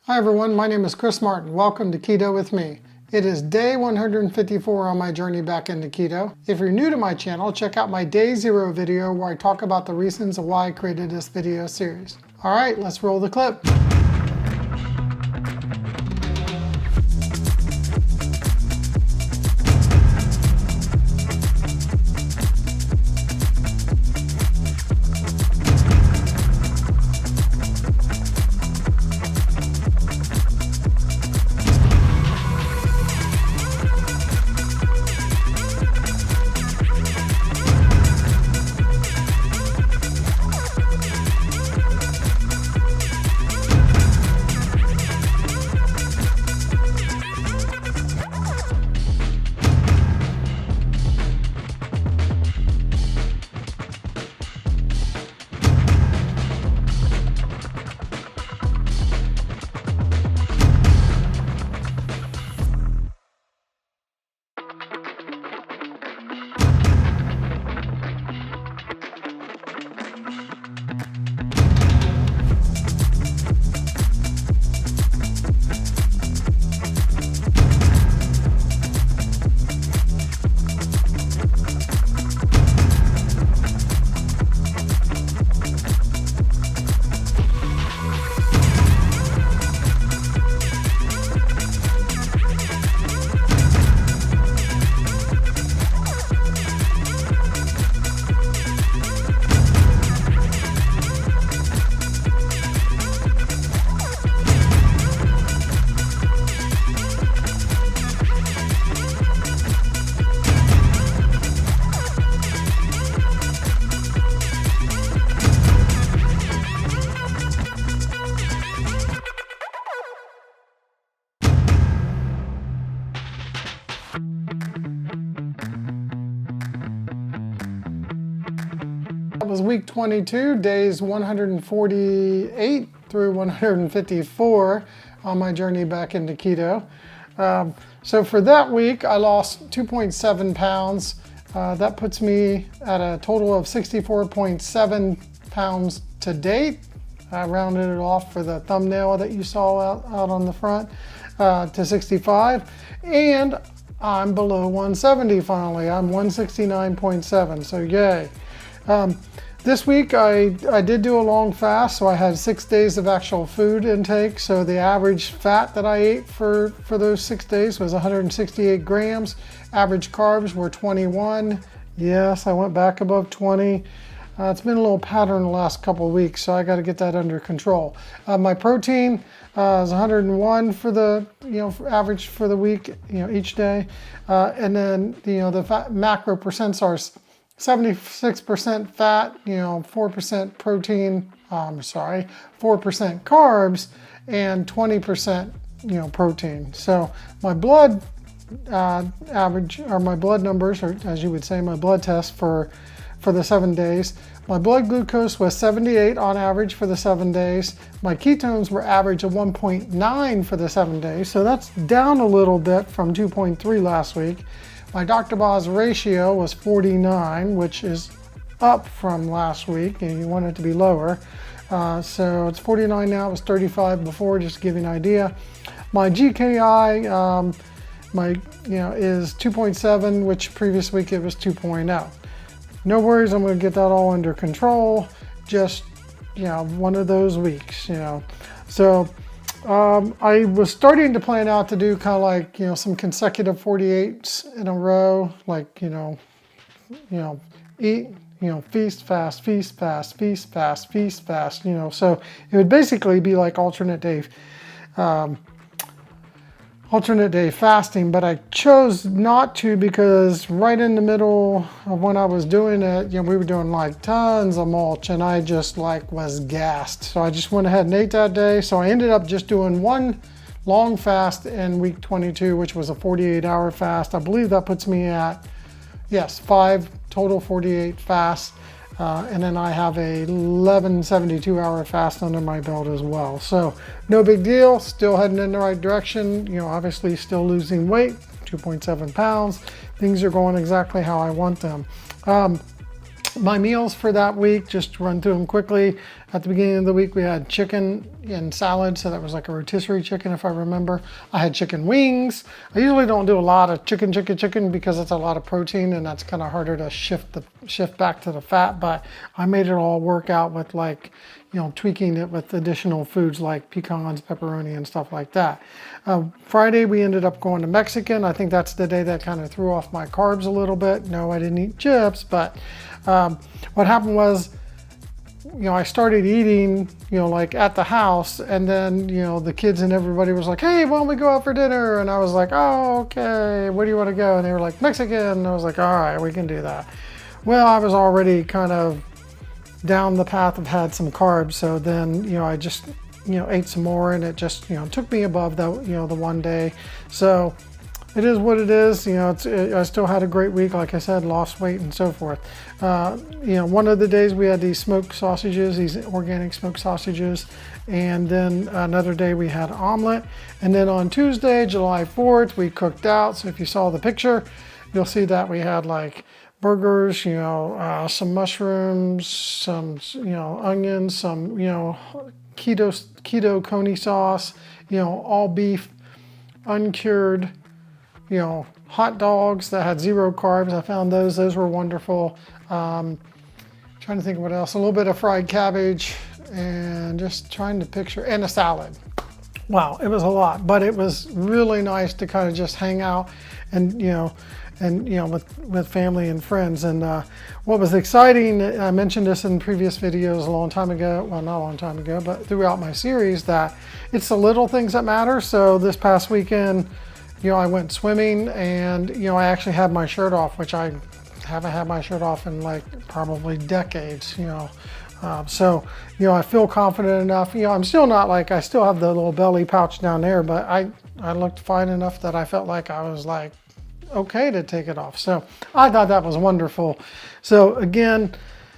Hi everyone, my name is Chris Martin. Welcome to Keto with me. It is day 154 on my journey back into keto. If you're new to my channel, check out my day 0 video where I talk about the reasons why I created this video series. All right, let's roll the clip. That was week 22, days 148 through 154 on my journey back into keto. So for that week, I lost 2.7 pounds. That puts me at a total of 64.7 pounds to date. I rounded it off for the thumbnail that you saw out on the front to 65. And I'm below 170 finally. I'm 169.7, so yay. This week I did do a long fast, so I had 6 days of actual food intake. So the average fat that I ate for those 6 days was 168 grams. Average carbs were 21. Yes, I went back above 20. It's been a little pattern the last couple of weeks, so I got to get that under control. My protein is 101 for the average for the week, each day, and then the macro percents are 76% fat, 4% protein, 4% carbs, and 20% protein. So my blood average, or my blood numbers, or as you would say, my blood test for the 7 days. My blood glucose was 78 on average for the 7 days. My ketones were average of 1.9 for the 7 days, so that's down a little bit from 2.3 last week. My Dr. Boz ratio was 49, which is up from last week, and you want it to be lower. So it's 49 now, it was 35 before, just to give you an idea. My GKI is 2.7, which previous week it was 2.0. No worries, I'm going to get that all under control. Just, one of those weeks, So I was starting to plan out to do kind of like, some consecutive 48s in a row, like, eat, feast, fast, feast, fast, feast, fast, feast, fast, So it would basically be like alternate day fasting, but I chose not to because right in the middle of when I was doing it, we were doing like tons of mulch and I just was gassed. So I just went ahead and ate that day. So I ended up just doing one long fast in week 22, which was a 48-hour fast. I believe that puts me at, 5 total 48 fasts. And then I have a 11 72-hour fast under my belt as well. So no big deal, still heading in the right direction. Obviously still losing weight, 2.7 pounds. Things are going exactly how I want them. My meals for that week, just to run through them quickly. At the beginning of the week, we had chicken and salad, so that was like a rotisserie chicken, if I remember. I had chicken wings. I usually don't do a lot of chicken because it's a lot of protein, and that's kind of harder to shift back to the fat. But I made it all work out with, like, you know, tweaking it with additional foods like pecans, pepperoni, and stuff like that. Friday, we ended up going to Mexican. I think that's the day that kind of threw off my carbs a little bit. No, I didn't eat chips, but what happened was, you know, I started eating, you know, like at the house, and then, you know, the kids and everybody was like, hey, why don't we go out for dinner? And I was like, oh, okay, where do you want to go? And they were like, Mexican. And I was like, all right, we can do that. Well, I was already kind of down the path of had some carbs, so then, you know, I just, you know, ate some more, and it just, you know, took me above the, you know, the one day. So it is what it is. You know, I still had a great week. Like I said, lost weight and so forth. You know, one of the days we had these smoked sausages, these organic smoked sausages, and then another day we had omelet. And then on Tuesday, July 4th, we cooked out. So if you saw the picture, you'll see that we had like burgers, you know, some mushrooms, some, you know, onions, some, you know, keto coney sauce, you know, all beef, uncured, you know, hot dogs that had 0 carbs. I found those were wonderful. Trying to think of what else. A little bit of fried cabbage, and just trying to picture, and a salad. Wow, it was a lot, but it was really nice to kind of just hang out and, you know, with family and friends. And what was exciting, I mentioned this in previous videos a long time ago, well, not a long time ago, but throughout my series, that it's the little things that matter. So this past weekend, you know, I went swimming, and, you know, I actually had my shirt off, which I haven't had my shirt off in like probably decades, you know. So, you know, I feel confident enough. You know, I'm still not like, I still have the little belly pouch down there, but I looked fine enough that I felt like I was like, okay to take it off. So I thought that was wonderful. So again,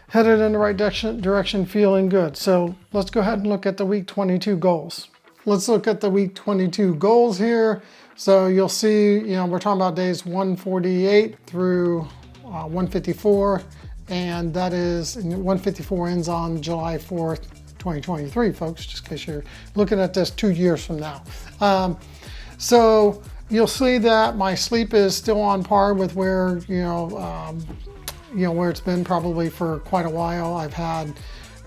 headed in the right direction, feeling good. So let's go ahead and look at the week 22 goals. Let's look at the week 22 goals here. So you'll see, you know, we're talking about days 148 through 154, and that is 154 ends on July 4th, 2023, folks, just in case you're looking at this 2 years from now. So you'll see that my sleep is still on par with where, you know, where it's been probably for quite a while. I've had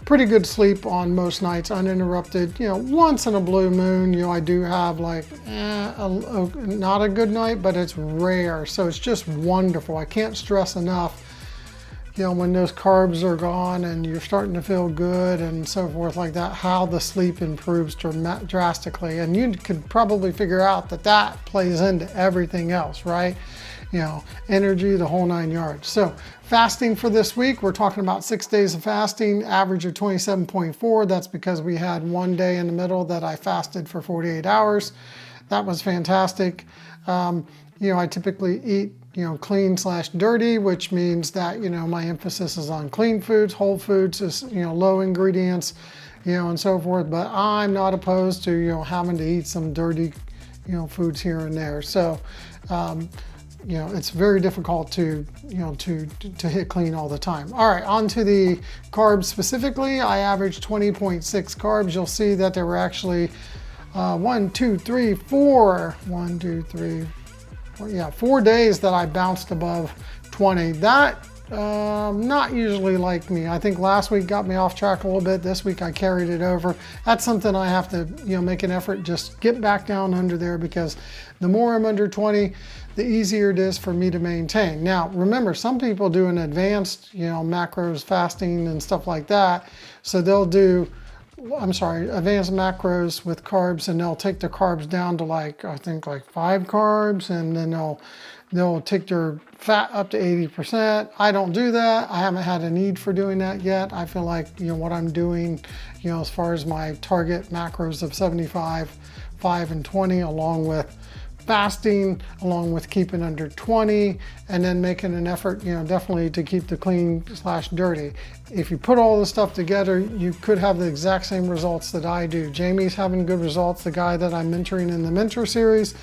pretty good sleep on most nights, uninterrupted. You know, once in a blue moon, you know, I do have like not a good night, but it's rare. So it's just wonderful. I can't stress enough, you know, when those carbs are gone and you're starting to feel good and so forth like that, how the sleep improves drastically. And you could probably figure out that that plays into everything else, right? You know, energy, the whole 9 yards. So fasting for this week, we're talking about 6 days of fasting, average of 27.4. That's because we had one day in the middle that I fasted for 48 hours. That was fantastic. You know, I typically eat, you know, clean/dirty, which means that, you know, my emphasis is on clean foods, whole foods, is, you know, low ingredients, you know, and so forth. But I'm not opposed to, you know, having to eat some dirty, you know, foods here and there. So, you know, it's very difficult to, you know, to hit clean all the time. All right, on to the carbs specifically. I averaged 20.6 carbs. You'll see that there were actually 4 days that I bounced above 20. That not usually like me. I think last week got me off track a little bit. This week I carried it over. That's something I have to, you know, make an effort, just get back down under there, because the more I'm under 20, the easier it is for me to maintain. Now, remember, some people do an advanced, you know, macros fasting and stuff like that. So they'll do, advanced macros with carbs, and they'll take the carbs down to like, I think like 5 carbs, and then they'll take their fat up to 80%. I don't do that. I haven't had a need for doing that yet. I feel like, you know, what I'm doing, you know, as far as my target macros of 75, 5, and 20, along with fasting, along with keeping under 20, and then making an effort, you know, definitely to keep the clean/dirty. If you put all this stuff together, you could have the exact same results that I do. Jamie's having good results, the guy that I'm mentoring in the mentor series.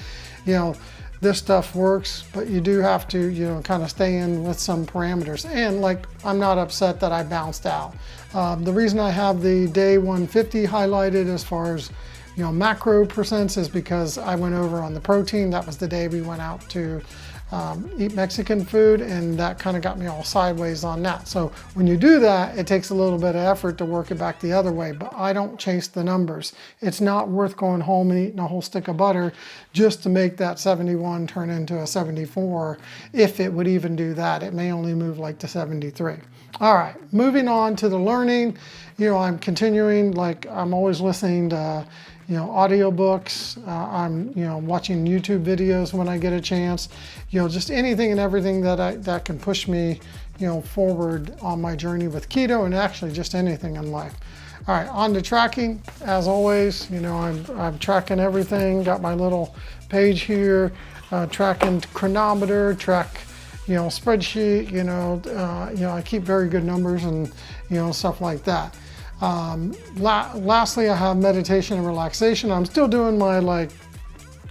You know, this stuff works, but you do have to, you know, kind of stay in with some parameters. And like, I'm not upset that I bounced out. The reason I have the day 150 highlighted as far as, you know, macro percents is because I went over on the protein. That was the day we went out to eat Mexican food, and that kind of got me all sideways on that. So when you do that, it takes a little bit of effort to work it back the other way, but I don't chase the numbers. It's not worth going home and eating a whole stick of butter just to make that 71 turn into a 74. If it would even do that, it may only move like to 73. All right, moving on to the learning. You know, I'm continuing, like I'm always listening to, you know, audiobooks. I'm, you know, watching YouTube videos when I get a chance. You know, just anything and everything that can push me, you know, forward on my journey with keto, and actually just anything in life. All right, on to tracking. As always, you know, I'm tracking everything. Got my little page here, tracking chronometer, track, you know, spreadsheet. You know, I keep very good numbers and, you know, stuff like that. Lastly, I have meditation and relaxation. I'm still doing my, like,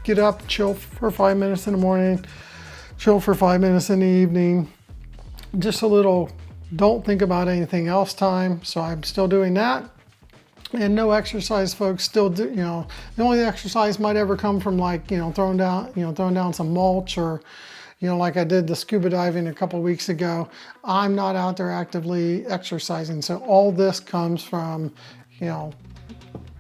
get up, chill for 5 minutes in the morning, chill for 5 minutes in the evening. Just a little don't think about anything else time. So I'm still doing that. And no exercise, folks. Still do, you know, the only exercise might ever come from, like, you know, throwing down some mulch, or, you know, like I did the scuba diving a couple weeks ago. I'm not out there actively exercising. So all this comes from, you know,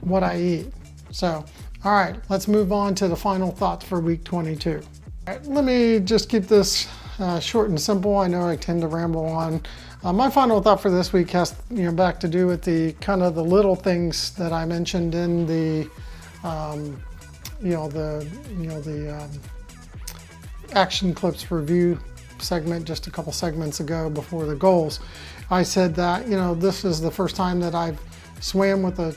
what I eat. So, all right, let's move on to the final thoughts for week 22. All right, let me just keep this short and simple. I know I tend to ramble on. My final thought for this week has, you know, back to do with the kind of the little things that I mentioned in the, action clips review segment just a couple segments ago before the goals. I said that, you know, this is the first time that I've swam with a,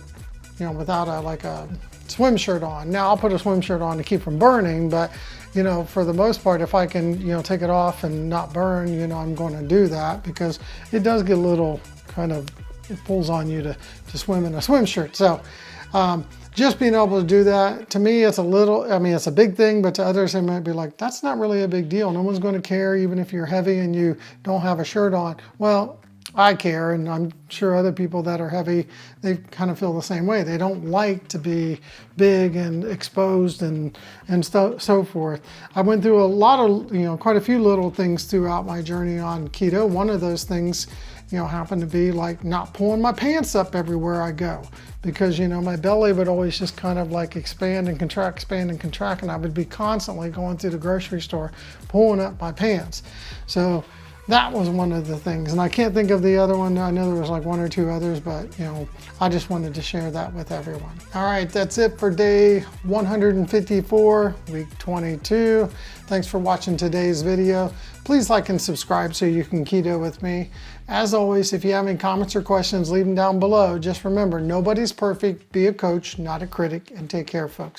you know, without a swim shirt on. Now I'll put a swim shirt on to keep from burning, but, you know, for the most part, if I can, you know, take it off and not burn, you know, I'm going to do that, because it does get a little kind of, it pulls on you to swim in a swim shirt. So just being able to do that, to me, it's a little, I mean, it's a big thing, but to others, they might be like, that's not really a big deal. No one's going to care, even if you're heavy and you don't have a shirt on. Well, I care, and I'm sure other people that are heavy, they kind of feel the same way. They don't like to be big and exposed and so forth. I went through a lot of, you know, quite a few little things throughout my journey on keto. One of those things, you know, happened to be like not pulling my pants up everywhere I go, because, you know, my belly would always just kind of like expand and contract, and I would be constantly going through the grocery store pulling up my pants. So that was one of the things, and I can't think of the other one. I know there was like one or two others, but, you know, I just wanted to share that with everyone. All right, that's it for day 154, week 22. Thanks for watching today's video. Please like and subscribe so you can keto with me. As always, if you have any comments or questions, leave them down below. Just remember, nobody's perfect. Be a coach, not a critic, and take care, folks.